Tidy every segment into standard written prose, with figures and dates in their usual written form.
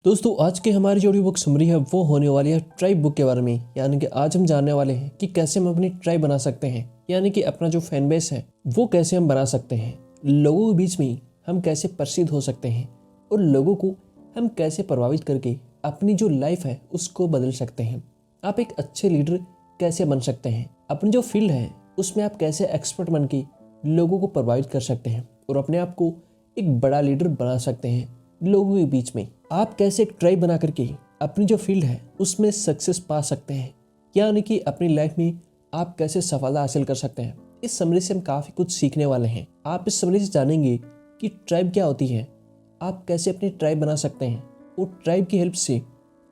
दोस्तों आज की हमारी जो बुक समरी है वो होने वाली है ट्राइब बुक के बारे में। यानी कि आज हम जानने वाले हैं कि कैसे हम अपनी ट्राइब बना सकते हैं, यानी कि अपना जो फैन बेस है वो कैसे हम बना सकते हैं, लोगों के बीच में हम कैसे प्रसिद्ध हो सकते हैं और लोगों को हम कैसे प्रभावित करके अपनी जो लाइफ है उसको बदल सकते हैं। आप एक अच्छे लीडर कैसे बन सकते हैं, अपनी जो फील्ड है उसमें आप कैसे एक्सपर्ट बन के लोगों को प्रभावित कर सकते हैं और अपने आप को एक बड़ा लीडर बना सकते हैं लोगों के बीच में। आप कैसे एक ट्राइब बना करके अपनी जो फील्ड है उसमें सक्सेस पा सकते हैं, यानी कि अपनी लाइफ में आप कैसे सफलता हासिल कर सकते हैं। इस समरी से हम काफ़ी कुछ सीखने वाले हैं। आप इस समरी से जानेंगे कि ट्राइब क्या होती है, आप कैसे अपनी ट्राइब बना सकते हैं और ट्राइब की हेल्प से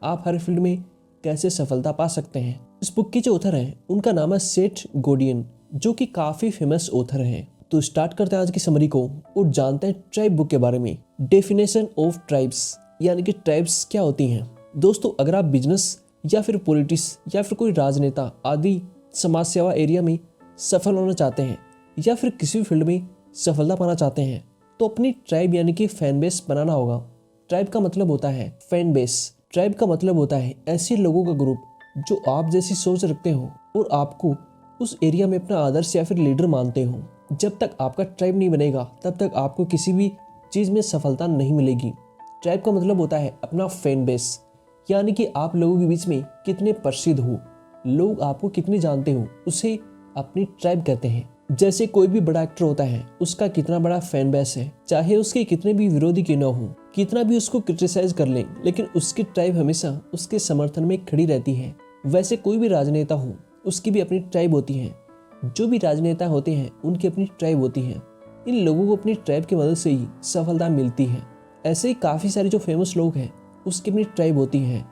आप हर फील्ड में कैसे सफलता पा सकते हैं। इस बुक के जो ऑथर हैं उनका नाम है सेथ गोडियन, जो कि काफ़ी फेमस ऑथर हैं। तो स्टार्ट करते हैं आज की समरी को और जानते हैं ट्राइब बुक के बारे में। डेफिनेशन ऑफ ट्राइब्स, यानी कि ट्राइब्स क्या होती हैं। दोस्तों अगर आप बिजनेस या फिर पॉलिटिक्स या फिर कोई राजनेता आदि समाज सेवा एरिया में सफल होना चाहते हैं या फिर किसी भी फील्ड में सफलता पाना चाहते हैं तो अपनी ट्राइब यानी कि फैन बेस बनाना होगा। ट्राइब का मतलब होता है फैन बेस। ट्राइब का मतलब होता है ऐसे लोगों का ग्रुप जो आप जैसी सोच रखते हो और आपको उस एरिया में अपना आदर्श या फिर लीडर मानते हो। जब तक आपका ट्राइब नहीं बनेगा तब तक आपको किसी भी चीज़ में सफलता नहीं मिलेगी। ट्राइब का मतलब होता है अपना फैन बेस, यानी कि आप लोगों के बीच में कितने प्रसिद्ध हो, लोग आपको कितने जानते हो, उसे अपनी ट्राइब कहते हैं। जैसे कोई भी बड़ा एक्टर होता है उसका कितना बड़ा फैन बेस है, चाहे उसके कितने भी विरोधी क्यों ना हो, कितना भी उसको क्रिटिसाइज कर लें, लेकिन उसकी ट्राइब हमेशा उसके समर्थन में खड़ी रहती है। वैसे कोई भी राजनेता हो उसकी भी अपनी ट्राइब होती है। जो भी राजनेता होते हैं उनकी अपनी ट्राइब होती है। इन लोगों को अपनी ट्राइब की मदद से ही सफलता मिलती है। ऐसे ही काफ़ी सारे जो फेमस लोग हैं उसकी अपनी ट्राइब होती है,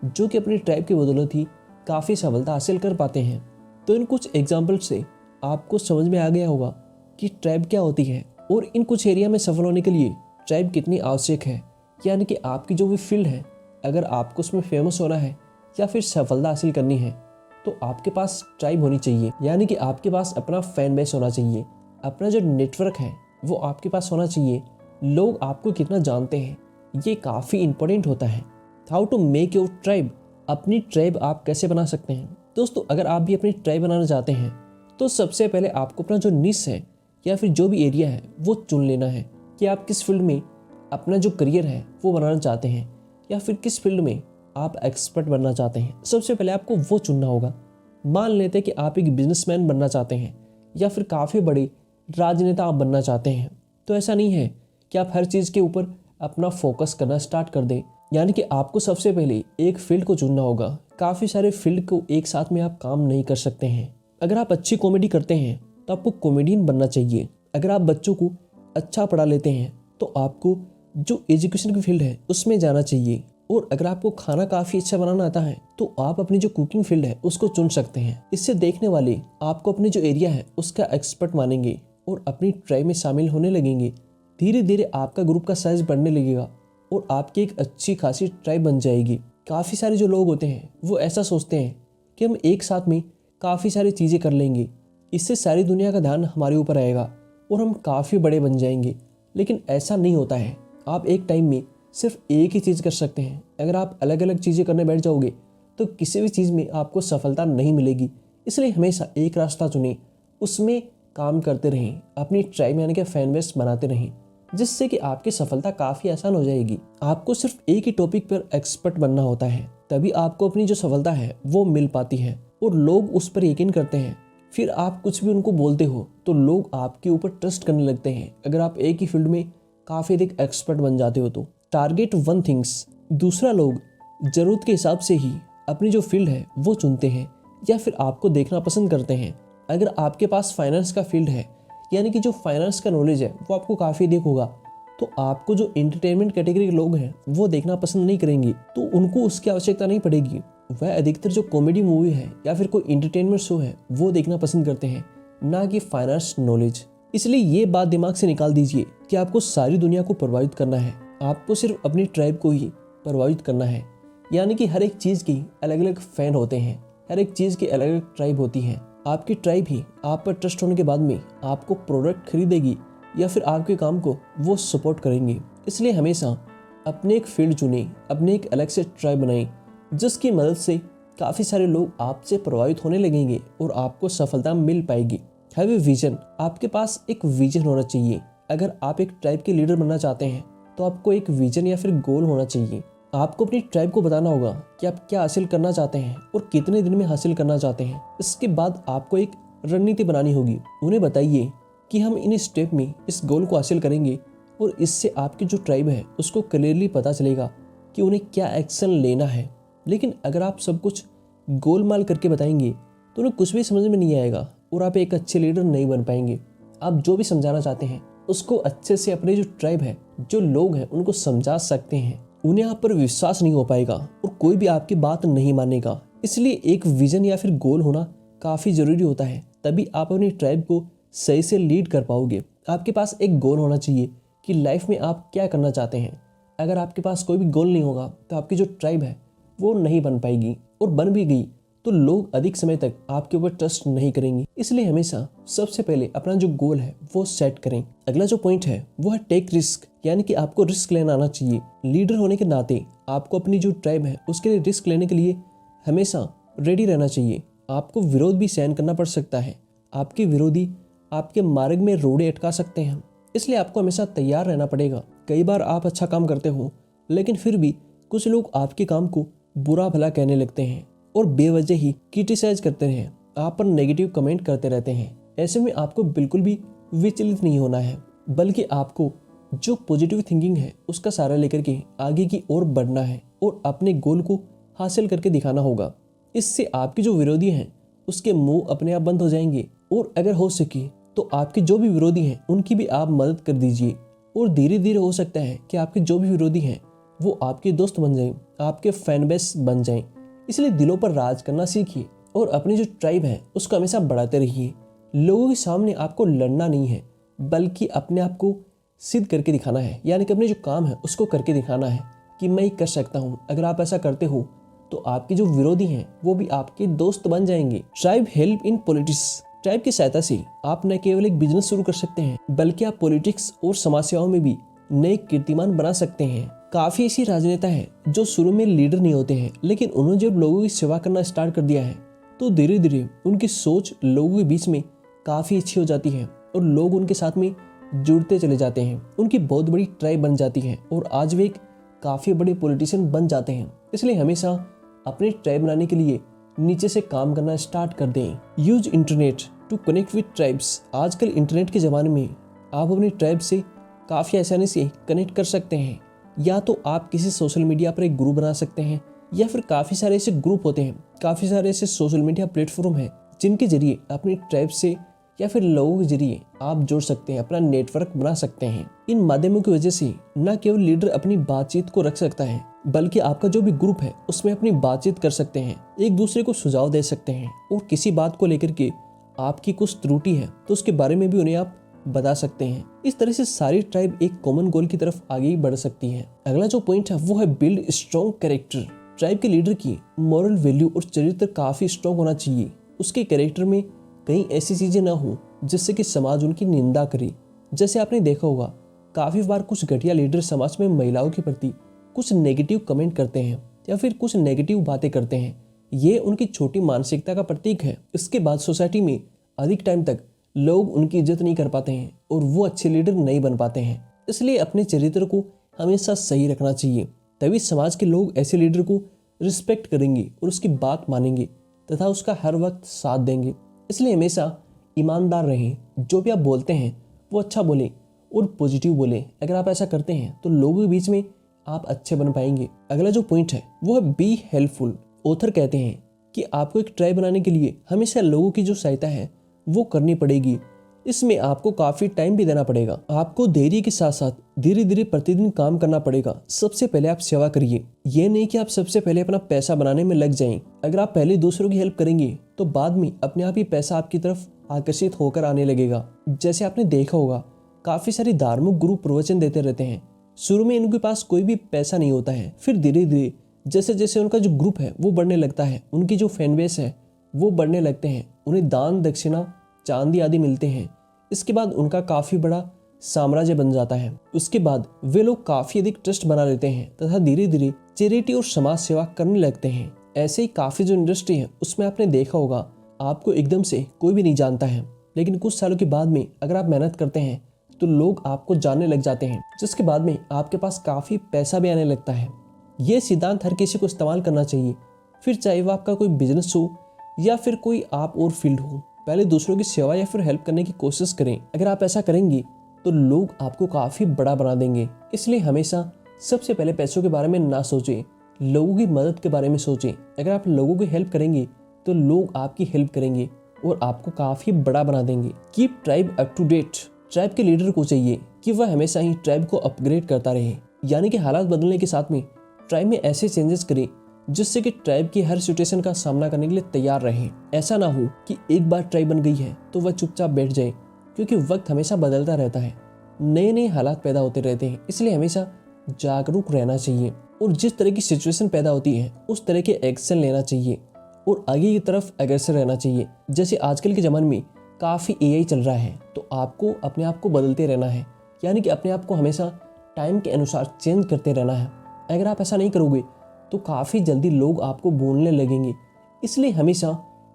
जो कि अपनी ट्राइब की बदौलत ही काफ़ी सफलता हासिल कर पाते हैं। तो इन कुछ एग्जाम्पल से आपको समझ में आ गया होगा कि ट्राइब क्या होती है और इन कुछ एरिया में सफल होने के लिए ट्राइब कितनी आवश्यक है। यानी कि आपकी जो भी फील्ड है, अगर आपको उसमें फेमस होना है या फिर सफलता हासिल करनी है तो आपके पास ट्राइब होनी चाहिए, यानी कि आपके पास अपना फैन बेस होना चाहिए। अपना जो नेटवर्क है वो आपके पास होना चाहिए। लोग आपको कितना जानते हैं ये काफ़ी इंपॉर्टेंट होता है। How to make your tribe, अपनी ट्राइब आप कैसे बना सकते हैं। दोस्तों अगर आप भी अपनी ट्राइब बनाना चाहते हैं तो सबसे पहले आपको अपना जो निश है या फिर जो भी एरिया है वो चुन लेना है कि आप किस फील्ड में अपना जो करियर है वो बनाना चाहते हैं या फिर किस फील्ड में आप एक्सपर्ट बनना चाहते हैं। सबसे पहले आपको वो चुनना होगा। मान लेते हैं कि आप एक बिजनेसमैन बनना चाहते हैं या फिर काफ़ी बड़े राजनेता आप बनना चाहते हैं, तो ऐसा नहीं है कि आप हर चीज़ के ऊपर अपना फोकस करना स्टार्ट कर दें। यानी कि आपको सबसे पहले एक फील्ड को चुनना होगा। काफ़ी सारे फील्ड को एक साथ में आप काम नहीं कर सकते हैं। अगर आप अच्छी कॉमेडी करते हैं तो आपको कॉमेडियन बनना चाहिए। अगर आप बच्चों को अच्छा पढ़ा लेते हैं तो आपको जो एजुकेशन की फील्ड है उसमें जाना चाहिए। और अगर आपको खाना काफ़ी अच्छा बनाना आता है तो आप अपनी जो कुकिंग फील्ड है उसको चुन सकते हैं। इससे देखने वाले आपको अपनी जो एरिया है उसका एक्सपर्ट मानेंगे और अपनी ट्राइब में शामिल होने लगेंगे। धीरे धीरे आपका ग्रुप का साइज बढ़ने लगेगा और आपकी एक अच्छी खासी ट्राइब बन जाएगी। काफ़ी सारे जो लोग होते हैं वो ऐसा सोचते हैं कि हम एक साथ में काफ़ी सारी चीज़ें कर लेंगे, इससे सारी दुनिया का ध्यान हमारे ऊपर आएगा और हम काफ़ी बड़े बन जाएंगे, लेकिन ऐसा नहीं होता है। आप एक टाइम में सिर्फ एक ही चीज़ कर सकते हैं। अगर आप अलग अलग चीज़ें करने बैठ जाओगे तो किसी भी चीज़ में आपको सफलता नहीं मिलेगी। इसलिए हमेशा एक रास्ता चुनें, उसमें काम करते रहें, अपनी ट्राइब यानी कि फैन बेस बनाते रहें, जिससे कि आपकी सफलता काफ़ी आसान हो जाएगी। आपको सिर्फ एक ही टॉपिक पर एक्सपर्ट बनना होता है, तभी आपको अपनी जो सफलता है वो मिल पाती है और लोग उस पर यकीन करते हैं। फिर आप कुछ भी उनको बोलते हो तो लोग आपके ऊपर ट्रस्ट करने लगते हैं। अगर आप एक ही फील्ड में काफ़ी अधिक एक्सपर्ट बन जाते हो तो टारगेट वन थिंग्स, दूसरा लोग ज़रूरत के हिसाब से ही अपनी जो फील्ड है वो चुनते हैं या फिर आपको देखना पसंद करते हैं। अगर आपके पास फाइनेंस का फील्ड है, यानी कि जो फाइनेंस का नॉलेज है वो आपको काफ़ी अधिक होगा, तो आपको जो एंटरटेनमेंट कैटेगरी के लोग हैं वो देखना पसंद नहीं करेंगे, तो उनको उसकी आवश्यकता नहीं पड़ेगी। वह अधिकतर जो कॉमेडी मूवी है या फिर कोई एंटरटेनमेंट शो है वो देखना पसंद करते हैं, ना कि फाइनेंस नॉलेज। इसलिए ये बात दिमाग से निकाल दीजिए कि आपको सारी दुनिया को प्रभावित करना है, आपको सिर्फ अपनी ट्राइब को ही प्रभावित करना है। यानी कि हर एक चीज़ की अलग अलग फैन होते हैं, हर एक चीज़ की अलग अलग ट्राइब होती है। आपकी ट्राइब ही आप पर ट्रस्ट होने के बाद में आपको प्रोडक्ट खरीदेगी या फिर आपके काम को वो सपोर्ट करेंगे। इसलिए हमेशा अपने एक फील्ड चुने, अपने एक अलग से ट्राइब बनाएं, जिसकी मदद से काफ़ी सारे लोग आपसे प्रभावित होने लगेंगे और आपको सफलता मिल पाएगी। हैव ए विजन, आपके पास एक विजन होना चाहिए। अगर आप एक ट्राइब के लीडर बनना चाहते हैं तो आपको एक विजन या फिर गोल होना चाहिए। आपको अपनी ट्राइब को बताना होगा कि आप क्या हासिल करना चाहते हैं और कितने दिन में हासिल करना चाहते हैं। इसके बाद आपको एक रणनीति बनानी होगी। उन्हें बताइए कि हम इन स्टेप में इस गोल को हासिल करेंगे और इससे आपकी जो ट्राइब है उसको क्लियरली पता चलेगा कि उन्हें क्या एक्शन लेना है। लेकिन अगर आप सब कुछ गोलमाल करके बताएंगे तो उन्हें कुछ भी समझ में नहीं आएगा और आप एक अच्छे लीडर नहीं बन पाएंगे। आप जो भी समझाना चाहते हैं उसको अच्छे से अपने जो ट्राइब है, जो लोग हैं, उनको समझा सकते हैं। उन्हें आप पर विश्वास नहीं हो पाएगा और कोई भी आपकी बात नहीं मानेगा। इसलिए एक विजन या फिर गोल होना काफ़ी ज़रूरी होता है, तभी आप अपनी ट्राइब को सही से लीड कर पाओगे। आपके पास एक गोल होना चाहिए कि लाइफ में आप क्या करना चाहते हैं। अगर आपके पास कोई भी गोल नहीं होगा तो आपकी जो ट्राइब है वो नहीं बन पाएगी, और बन भी गई तो लोग अधिक समय तक आपके ऊपर ट्रस्ट नहीं करेंगे। इसलिए हमेशा सबसे पहले अपना जो गोल है वो सेट करें। अगला जो पॉइंट है वो है टेक रिस्क, यानी कि आपको रिस्क लेना आना चाहिए। लीडर होने के नाते आपको अपनी जो ट्राइब है उसके लिए रिस्क लेने के लिए हमेशा रेडी रहना चाहिए। आपको विरोध भी सहन करना पड़ सकता है। आपके विरोधी आपके मार्ग में रोड़े अटका सकते हैं, इसलिए आपको हमेशा तैयार रहना पड़ेगा। कई बार आप अच्छा काम करते हो लेकिन फिर भी कुछ लोग आपके काम को बुरा भला कहने लगते हैं और बेवजह ही क्रिटिसाइज करते हैं, आप पर नेगेटिव कमेंट करते रहते हैं। ऐसे में आपको बिल्कुल भी विचलित नहीं होना है, बल्कि आपको जो पॉजिटिव थिंकिंग है उसका सहारा लेकर के आगे की ओर बढ़ना है और अपने गोल को हासिल करके दिखाना होगा। इससे आपके जो विरोधी हैं उसके मुंह अपने आप बंद हो जाएंगे, और अगर हो सके तो आपके जो भी विरोधी हैं उनकी भी आप मदद कर दीजिए, और धीरे धीरे हो सकता है कि आपके जो भी विरोधी हैं वो आपके दोस्त बन जाएं, आपके फैन बेस बन जाएं। इसलिए दिलों पर राज करना सीखिए और अपनी जो ट्राइब है उसको हमेशा बढ़ाते रहिए। लोगों के सामने आपको लड़ना नहीं है, बल्कि अपने आप को सिद्ध करके दिखाना है, यानी कि अपने जो काम है उसको करके दिखाना है कि मैं ये कर सकता हूँ। अगर आप ऐसा करते हो तो आपके जो विरोधी हैं वो भी आपके दोस्त बन जाएंगे। Tribe help in politics, tribe की सहायता से आप न केवल एक बिजनेस शुरू कर सकते हैं बल्कि आप पॉलिटिक्स और समाज सेवाओं में भी नए कीर्तिमान बना सकते हैं। काफी ऐसी राजनेता हैं जो शुरू में लीडर नहीं होते हैं, लेकिन उन्होंने जब लोगों की सेवा करना स्टार्ट कर दिया है तो धीरे धीरे उनकी सोच लोगों के बीच में काफी अच्छी हो जाती है और लोग उनके साथ में जुड़ते चले जाते हैं। उनकी बहुत बड़ी ट्राइब बन जाती है और आज वे एक काफी बड़े पॉलिटिशियन बन जाते हैं। इसलिए हमेशा अपनी ट्राइब बनाने के लिए नीचे से काम करना स्टार्ट कर दें। Use internet to connect with tribes, आजकल इंटरनेट के ज़माने में आप अपनी ट्राइब से काफ़ी आसानी से कनेक्ट कर सकते हैं। या तो आप किसी सोशल मीडिया पर एक ग्रुप बना सकते हैं, या फिर काफ़ी सारे ऐसे ग्रुप होते हैं, काफ़ी सारे ऐसे सोशल मीडिया प्लेटफॉर्म हैं जिनके जरिए अपनी ट्राइब से या फिर लोगों के जरिए आप जुड़ सकते हैं, अपना नेटवर्क बना सकते हैं। इन माध्यमों की वजह से न केवल लीडर अपनी बातचीत को रख सकता है, बल्कि आपका जो भी ग्रुप है उसमें अपनी बातचीत कर सकते हैं, एक दूसरे को सुझाव दे सकते हैं, और किसी बात को लेकर के आपकी कुछ त्रुटि है तो उसके बारे में भी उन्हें आप बता सकते हैं। इस तरह से सारी ट्राइब एक कॉमन गोल की तरफ आगे ही बढ़ सकती है। अगला जो पॉइंट है वो है बिल्ड स्ट्रॉन्ग कैरेक्टर। ट्राइब के लीडर की मॉरल वैल्यू और चरित्र काफी स्ट्रॉन्ग होना चाहिए। उसके कैरेक्टर में कहीं ऐसी चीजें ना हो जिससे कि समाज उनकी निंदा करे। जैसे आपने देखा होगा काफी बार कुछ घटिया लीडर समाज में महिलाओं के प्रति कुछ नेगेटिव कमेंट करते हैं या फिर कुछ नेगेटिव बातें करते हैं। ये उनकी छोटी मानसिकता का प्रतीक है। इसके बाद सोसाइटी में अधिक टाइम तक लोग उनकी इज्जत नहीं कर पाते हैं और वो अच्छे लीडर नहीं बन पाते हैं। इसलिए अपने चरित्र को हमेशा सही रखना चाहिए, तभी समाज के लोग ऐसे लीडर को रिस्पेक्ट करेंगे और उसकी बात मानेंगे तथा उसका हर वक्त साथ देंगे। इसलिए हमेशा ईमानदार रहें, जो भी आप बोलते हैं वो अच्छा बोलें और पॉजिटिव बोलें। अगर आप ऐसा करते हैं तो लोगों के बीच में आप अच्छे बन पाएंगे। अगला जो पॉइंट है वो है बी हेल्पफुल। ऑथर कहते हैं कि आपको एक ट्राइब बनाने के लिए हमेशा लोगों की जो सहायता है वो करनी पड़ेगी। इसमें आपको काफ़ी टाइम भी देना पड़ेगा। आपको देरी के साथ साथ धीरे धीरे प्रतिदिन काम करना पड़ेगा। सबसे पहले आप सेवा करिए। ये नहीं कि आप सबसे पहले अपना पैसा बनाने में लग जाएं। अगर आप पहले दूसरों की हेल्प करेंगे तो बाद में अपने आप ही पैसा आपकी तरफ आकर्षित होकर आने लगेगा। जैसे आपने देखा होगा काफ़ी सारे धार्मिक गुरु प्रवचन देते रहते हैं। शुरू में इनके पास कोई भी पैसा नहीं होता है, फिर धीरे धीरे जैसे जैसे उनका जो ग्रुप है वो बढ़ने लगता है, उनकी जो फैन बेस है वो बढ़ने लगते हैं, उन्हें दान दक्षिणा चांदी आदि मिलते हैं। इसके बाद उनका काफ़ी बड़ा साम्राज्य बन जाता है। उसके बाद वे लोग काफी अधिक ट्रस्ट बना लेते हैं तथा धीरे धीरे चैरिटी और समाज सेवा करने लगते हैं। ऐसे ही काफी जो इंडस्ट्री है उसमें आपने देखा होगा, आपको एकदम से कोई भी नहीं जानता है, लेकिन कुछ सालों के बाद में अगर आप मेहनत करते हैं तो लोग आपको जानने लग जाते हैं, जिसके बाद में आपके पास काफी पैसा भी आने लगता है। ये सिद्धांत हर किसी को इस्तेमाल करना चाहिए, फिर चाहे वो आपका कोई बिजनेस हो या फिर कोई आप और फील्ड हो। पहले दूसरों की सेवा या फिर हेल्प करने की कोशिश करें। अगर आप ऐसा करेंगे तो लोग आपको काफी बड़ा बना देंगे। इसलिए हमेशा सबसे पहले पैसों के बारे में ना सोचें, लोगों की मदद के बारे में सोचें। अगर आप लोगों की हेल्प करेंगे तो लोग आपकी हेल्प करेंगे और आपको काफी बड़ा बना देंगे। Keep tribe up to date. Tribe के लीडर को चाहिए कि वह हमेशा ही ट्राइब को अपग्रेड करता रहे, यानी कि हालात बदलने के साथ में ट्राइब में ऐसे चेंजेस करे जिससे कि ट्राइब की हर सिचुएशन का सामना करने के लिए तैयार रहे। ऐसा ना हो कि एक बार ट्राइब बन गई है तो वह चुपचाप बैठ जाए, क्योंकि वक्त हमेशा बदलता रहता है, नए नए हालात पैदा होते रहते हैं। इसलिए हमेशा जागरूक रहना चाहिए और जिस तरह की सिचुएशन पैदा होती है उस तरह के एक्शन लेना चाहिए और आगे की तरफ अग्रसर रहना चाहिए। जैसे आजकल के ज़माने में काफ़ी AI चल रहा है, तो आपको अपने आप को बदलते रहना है, यानी कि अपने आप को हमेशा टाइम के अनुसार चेंज करते रहना है। अगर आप ऐसा नहीं करोगे तो काफ़ी जल्दी लोग आपको बोलने लगेंगे। इसलिए हमेशा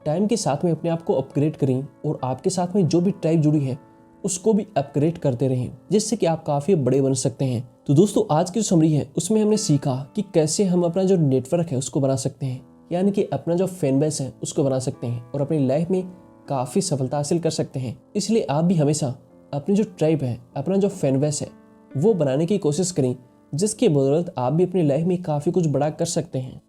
टाइम के साथ में अपने आप को अपग्रेड करें और आपके साथ में जो भी ट्राइब जुड़ी है उसको भी अपग्रेड करते रहें, जिससे कि आप काफ़ी बड़े बन सकते हैं। तो दोस्तों, आज की जो समरी है उसमें हमने सीखा कि कैसे हम अपना जो नेटवर्क है उसको बना सकते हैं, यानी कि अपना जो फैन बेस है उसको बना सकते हैं और अपनी लाइफ में काफ़ी सफलता हासिल कर सकते हैं। इसलिए आप भी हमेशा अपनी जो ट्राइब है, अपना जो फैन बेस है वो बनाने की कोशिश करें, जिसकी बदौलत आप भी अपनी लाइफ में काफ़ी कुछ बड़ा कर सकते हैं।